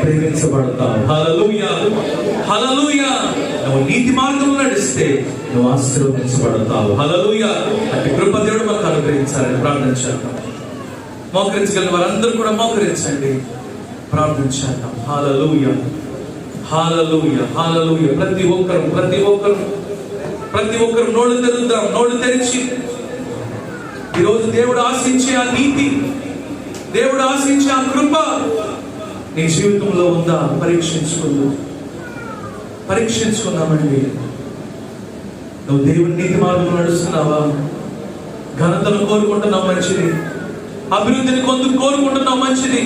ప్రేమించబడతావు. హల్లెలూయా, హల్లెలూయా. నువ్వు నీతి మార్గంలో నడిస్తే నువ్వు ఆశీర్వదించబడతావు. హల్లెలూయా. అంటే కృప దేవుడు మనకు అనుగ్రహించాలని ప్రార్థన చేద్దాం. మోకరించగలిగిన వారందరూ కూడా మోకరించండి, ప్రార్థన చేద్దాం. హల్లెలూయా, హల్లెలూయా, హల్లెలూయా. ప్రతి ఒక్కరు నోళ్ళు తెరుద్దాం. నోళ్ళు తెరిచి ఈరోజు దేవుడు ఆశించే ఆ నీతి, దేవుడు ఆశించే ఆ కృప నీ జీవితంలో ఉందా? పరీక్షించుకుందామండి. నువ్వు దేవుని నీతి మార్గంలో నడుస్తున్నావా? ఘనతను కోరుకుంటున్నావు, మంచిది. అభివృద్ధిని కోరుకుంటున్నావు, మంచిది.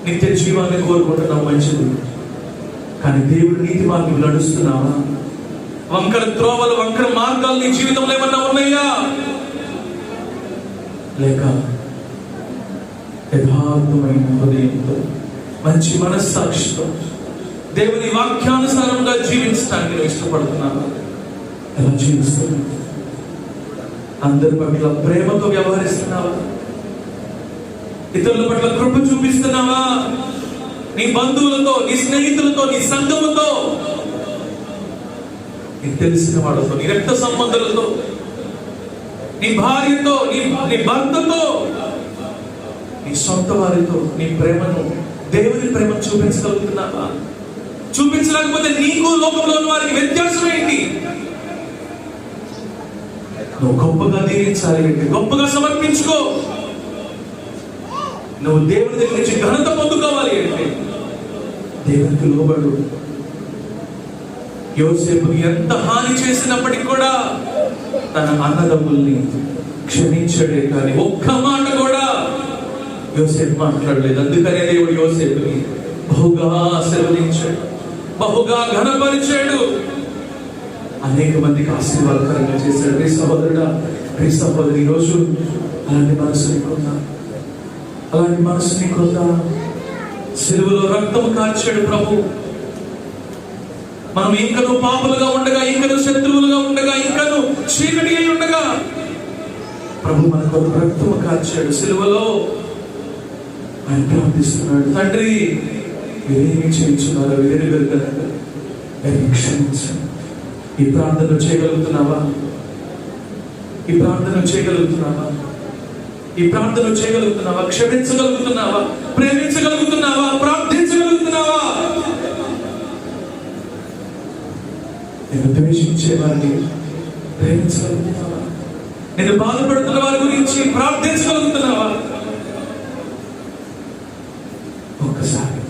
నిత్య జీవాన్ని కోరుకుంటున్నావు, మంచిది. కానీ దేవుడి నీతి మార్గంలో నడుస్తున్నావా? వంకర త్రోవలు, వంకర మార్గాలు నీ జీవితంలో ఏమన్నా ఉన్నాయా? లేక యథార్థమైన హృదయంతో, మంచి మనస్సాక్షితో దేవుని వాక్యానుసారంగా జీవించడానికి నువ్వు ఇష్టపడుతున్నావా? ఎలా జీవిస్తున్నావు? అందరి పట్ల ప్రేమతో వ్యవహరిస్తున్నావా? ఇతరుల పట్ల కృప చూపిస్తున్నావా? నీ బంధువులతో, నీ స్నేహితులతో, నీ సంఘముతో, నీకు తెలిసిన వాళ్ళతో, నీ రక్త సంబంధులతో, నీ భార్యతో, నీ భర్తతో, నీ సొంత వారితో నీ ప్రేమను, దేవుని ప్రేమను చూపించగలుగుతున్నావా? చూపించలేకపోతే నీకు లోకంలోని వారికి వ్యత్యాసం ఏంటి? నువ్వు గొప్పగా దీవించాలి అంటే గొప్పగా సమర్పించుకో. నువ్వు దేవుని దగ్గర నుంచి ఘనత పొందుకోవాలి అంటే దేవునికి లోబడు. యోసేపుకి ఎంత హాని చేసినప్పటికి కూడా తన అన్నదమ్ముల్ని క్షమించడే కానీ ఒక్క మాట కూడా యోసేపు మాట్లాడలేదు. అందుకనే దేవుడు యోసేపుని బహుగా ఆశీర్వదించాడు, బహుగా ఘనపరిచాడు, అనేక మందికి ఆశీర్వాదకరంగా చేశాడు. ప్రియ సహోదరుడా, ప్రియ సహోదరి, ఈరోజు అలాంటి మనసుని కొందా, అలాంటి మనసుని కొందా. సిలువలో రక్తము కార్చాడు ప్రభు. మనం ఇంకను పాపులుగా ఉండగా, ఇంకను శత్రువులుగా ఉండగా, ఇంకను చీకటి అయి ఉండగా ప్రభు మన కొరకు రక్తము కార్చాడు సిలువలో. ఆయన ప్రార్థిస్తున్నాడు, తండ్రి వీరేమి చేయించున్నారో వీరెరుగరు కనుక వారిని క్షమించండి. ఈ ప్రార్థన చేయగలుగుతున్నావా? ఈ ప్రార్థన చేయగలుగుతున్నావా? ఈ ప్రార్థన చేయగలుగుతున్నావా? క్షమించగలుగుతున్నావా? ప్రేమించగలుగుతున్నావా? ప్రార్థించగలుగుతున్నావా? ద్వేషించే వారిని ప్రేమించగలుగుతున్నావా? నేను బాధపడుతున్న వారి గురించి ప్రార్థించగలుగుతున్నావా? ఒక్కసారి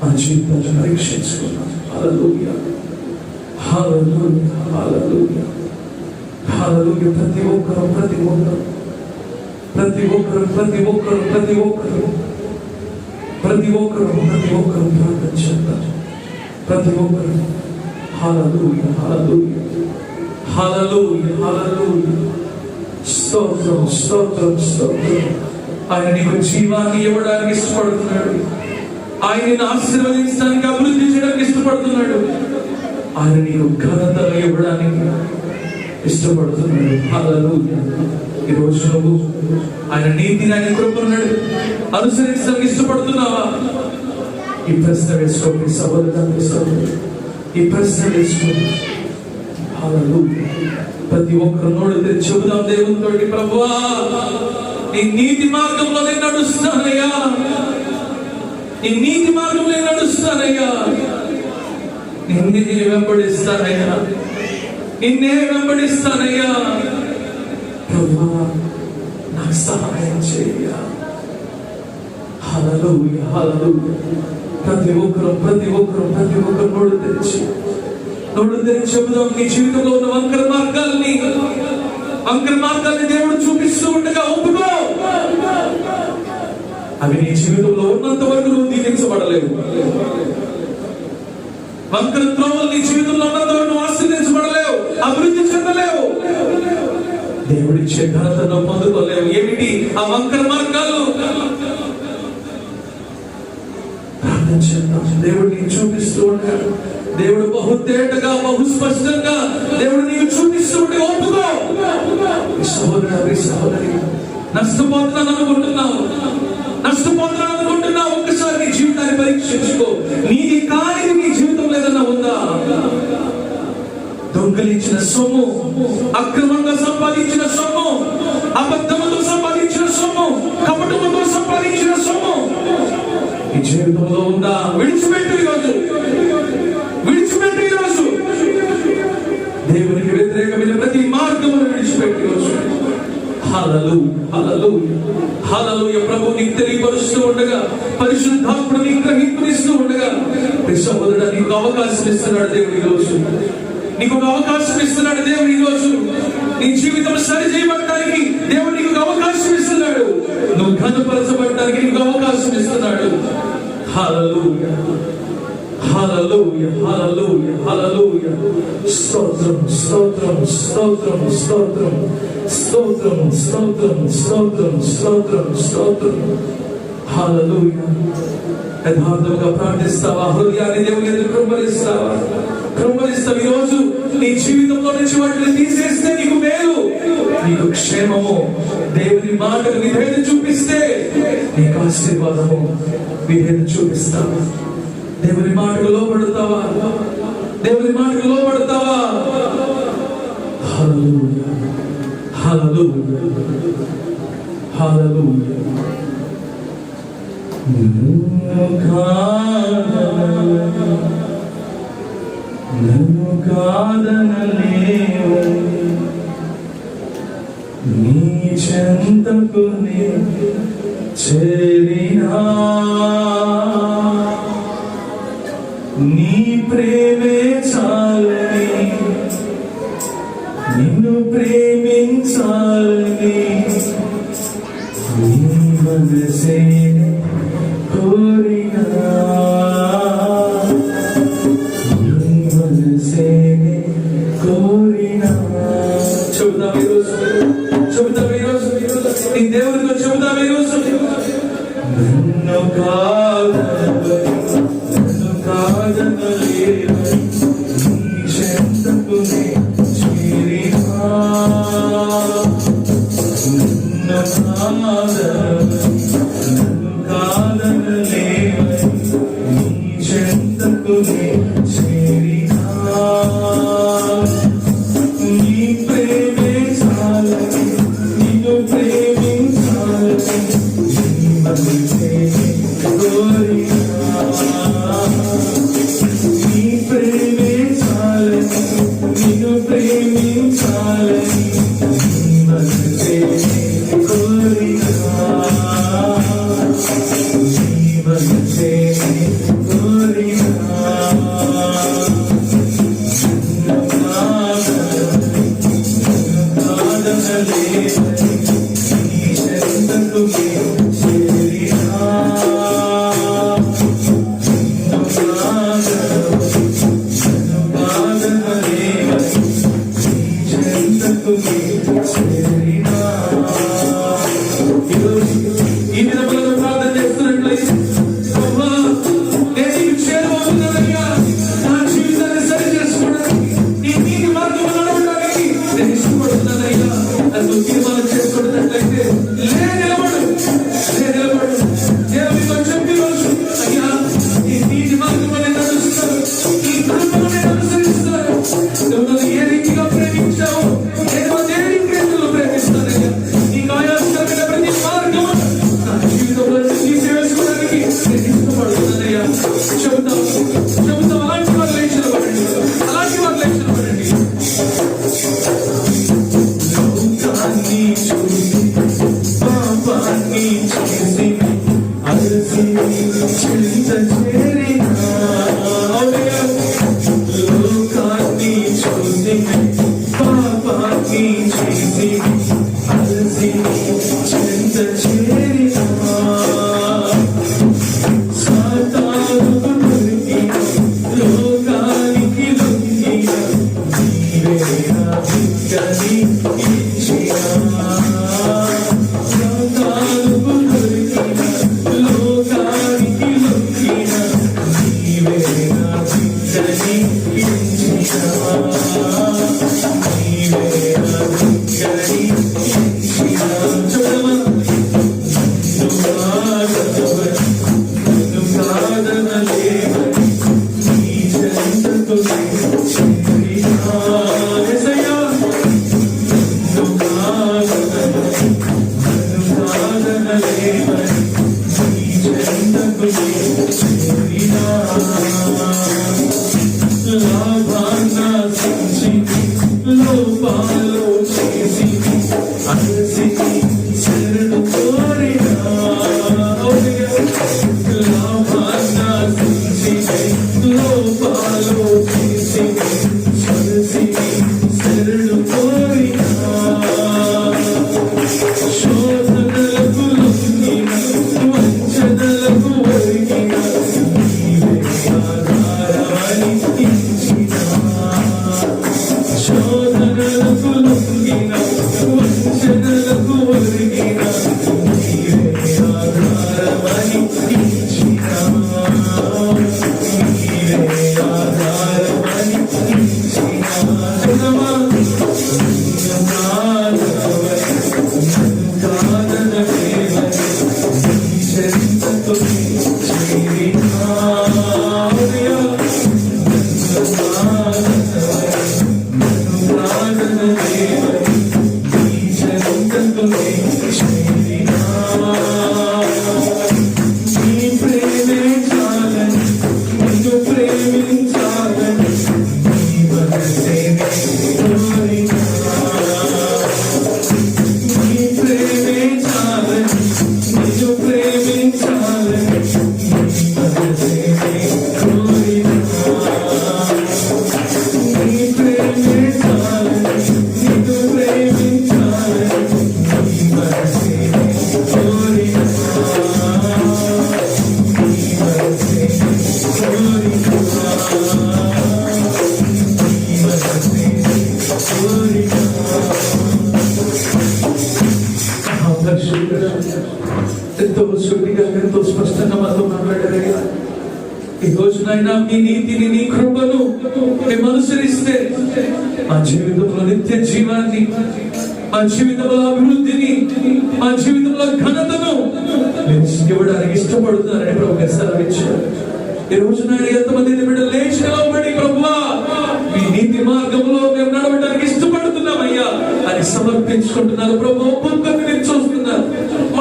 మన జీవితాన్ని పరీక్షించుకున్నాం. హల్లెలూయా, హల్లెలూయా, హల్లెలూయా, హల్లెలూయా. ప్రతి ఒక్కరు ప్రార్థన చేద్దాం. ప్రతి ఒక్కరు హల్లెలూయా, హల్లెలూయా, హల్లెలూయా, హల్లెలూయా. స్తోత్రం, స్తోత్రం, స్తోత్రం. ఆయన నీకు జీవాన్ని ఇవ్వడానికి ఇష్టపడుతున్నాడు. ఆయన నిన్ను ఆశీర్వదించడానికి, అభివృద్ధి చేయడానికి ఇష్టపడుతున్నాడు. ఆయన నీకు ఘనత ఇవ్వడానికి ఇష్టపడుతున్నాడు. హల్లెలూయా. ఈ రోజు నువ్వు ఆయన నీతిని, ఆయన కృపను అనుసరించడానికి ఇష్టపడుతున్నావా? ఈ ప్రశ్న వేసుకోండి సహోదరుడు, ఈ ప్రశ్న వేసుకోండి. హల్లెలూయా. ప్రతి ఒక్కరు నోడు తెరిచి చెబుదాం దేవునితో, ప్రభువా నీ నీతి మార్గంలో నేను నడుస్తానయ్యా, నీ నీతి మార్గంలో నేను నడుస్తానయ్యా, నిన్నే వెంబడిస్తానయ్యా, నిన్నే వెంబడిస్తానయ్యా. ప్రభువా నాకు సహాయం చేయ. హల్లెలూయా, హల్లెలూయా. ప్రతి ఒక్కరు నోడు తెరిచి చెబుదాం. నీ జీవితంలో ఉన్న వంకర మార్గాల్ని దేవుడు చూపిస్తూ ఉండగా ఒప్పుకో. అవి నీ జీవితంలో ఉన్నంత వరకు నువ్వు దీవించబడలేవు. వంకర త్రోవలు నీ జీవితంలో ఉన్నంత వరకు నువ్వు ఆశీర్వదించబడలేవు, అభివృద్ధి చెందలేవు, దేవుడిచ్చే ఘనతను పొందుకోలేవు. ఏమిటి ఆ వంకర మార్గాలు? ప్రార్థన చేద్దాం. దేవుడు నీకు చూపిస్తూ ఉంటాడు. దేవుడు బహుతేటగా, బహు స్పష్టంగా దేవుడు నీకు చూపిస్తూ ఉంటే ఒప్పుకో. సహోదరి, నష్టపోతున్నాను అనుకుంటున్నావు, ఒక్కసారి నీ జీవితాన్ని పరీక్షించుకో. నీది కానిది నీ జీవితంలో ఏదన్నా ఉందా? దొంగలించిన సొమ్ము, అక్రమంగా సంపాదించిన సొమ్ము, అబద్ధముతో సంపాదించిన సొమ్ము, కపటముతో సంపాదించిన సొమ్ము ఈ జీవితంలో ఉందా? విడిచిపెట్టు ఈరోజు. దేవునికి వ్యతిరేకమైన ప్రతి మార్గమును విడిచిపెట్టి ఈరోజు. హల్లెలూయా, హల్లెలూయా, హల్లెలూయా. ప్రభు నీకు తెలియపరుస్తూ ఉండగా, పరిశుద్ధాత్ముడు నీకు గ్రహింపునిస్తూ ఉండగా, సహోదరుడా నీకు అవకాశం ఇస్తున్నాడు దేవుడు ఈరోజు. నీకు ఒక అవకాశం ఇస్తున్నాడు దేవుడు ఈరోజు. నీ జీవితం సరి చేయబడటానికి దేవుడు నీకు అవకాశం ఇస్తున్నాడు. నువ్వు ఘనపరచబడటానికి నీకు అవకాశం ఇస్తున్నాడు. హల్లెలూయా, హల్లెలూయా, హల్లెలూయా, హల్లెలూయా. స్తోత్రం, స్తోత్రం, స్తోత్రం, స్తోత్రం, స్తోత్రం, స్తోత్రం, స్తోత్రం, స్తోత్రం, స్తోత్రం. హల్లెలూయా. యథార్థంగా ప్రార్థిస్తావా? హృదయాన్ని దేవుని ఎదురు కృంభరిస్తావా? ఈ రోజు నీ జీవితంలో నుంచి వాటిని తీసేస్తే నీకు మేలు, నీకు క్షేమము. దేవుని మాటకు విధేయత చూపిస్తే నీకు ఆశీర్వాదము. విధేయత చూపిస్తావా? దేవుని మాటకు లోబడతావా? హల్లెలూయా, హల్లెలూయా, హల్లెలూయా. నన్ను కాదనలేవు, నీ చెంతకు చేరినా, నీ ప్రేమే చాలని, నిన్ను ప్రేమించాలని, నీ మనసే కోరినా, చెబుతాం ఈరోజు. నీ దేవుడితో చెబుతాం ఈరోజు. నన్ను కాదనలేవు, నీ చెంతకు చేరినా, నన్ను కాదనలేవు, నీ చెంతకు చేరినా, నీ ప్రేమే చాలని, నిన్ను ప్రేమించాలని, నీ మనసే కోరినా, నీ ప్రేమే చాలని, ఎంతో సూటిగా ఎంతో స్పష్టంగా మాతో మాట్లాడారయ్యా. ఈ రోజునైనా మీ నీతిని నీ కృపను మేము అనుసరిస్తే మా జీవితంలో నిత్య జీవాన్ని, మా జీవితంలో అభివృద్ధిని, మా జీవితంలో ఘనతను ఇవ్వడానికి ఇష్టపడుతున్నారని ప్రభు సెలవిచ్చారు. ఈ రోజునైనా ఎంతమంది బిడ్డలు లేచి నిలబడి ప్రభువా మీ నీతి మార్గంలో మేము నడవడానికి ఇష్టపడుతున్నామయ్యా అని సమర్పించుకుంటున్నారు. ప్రభు ఒక్కొక్కరిని మీరు చూస్తున్నారు,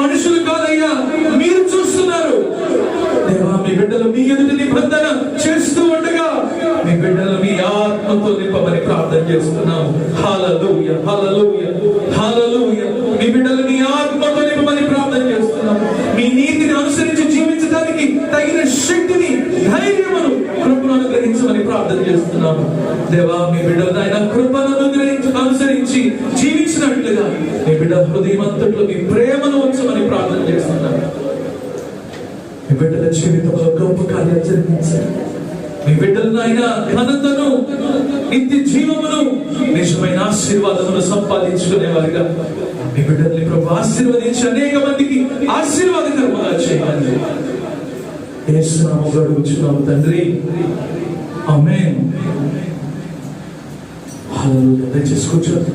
మనుషులు కాదయ్యా మీరు చూస్తున్నారు. దేవా మీ బిడ్డలు మీ ఎదుటి నిబంధన చేస్తూ ఉండగా మీ బిడ్డలు మీ ఆత్మతో నింపమని ప్రార్థన చేస్తున్నాం. హల్లెలూయా, హల్లెలూయా, హల్లెలూయా. మీ బిడ్డలు మీ ఆత్మతో నింపమని ప్రార్థన చేస్తున్నాం. మీ నీతిని అనుసరించి జీవించడానికి తగిన శక్తిని, ధైర్యమును, కృపను అనుగ్రహించమని ప్రార్థన చేస్తున్నాము. దేవా మీ బిడ్డలు ఆయన కృపను అనుసరించి ఉంచి జీవించినట్లుగా నీ బిడ్డ హృదయం అంతట్లో మీ ప్రేమను ఉంచమని ప్రార్థన చేస్తున్నాను. మీ బిడ్డల జీవితంలో గొప్ప కార్యాలు జరిగించాలి. మీ బిడ్డలను ఆయన ఘనతను, నిత్య జీవమును, నిజమైన ఆశీర్వాదమును సంపాదించుకునేవారుగా మీ బిడ్డల్ని ప్రభు ఆశీర్వదించి అనేక మందికి ఆశీర్వాదకరముగా చేయాలి. యేసు నామములో అడుగుచున్నాము తండ్రి, ఆమేన్. హల్లెలూయా. దయచేసి కూర్చోండి.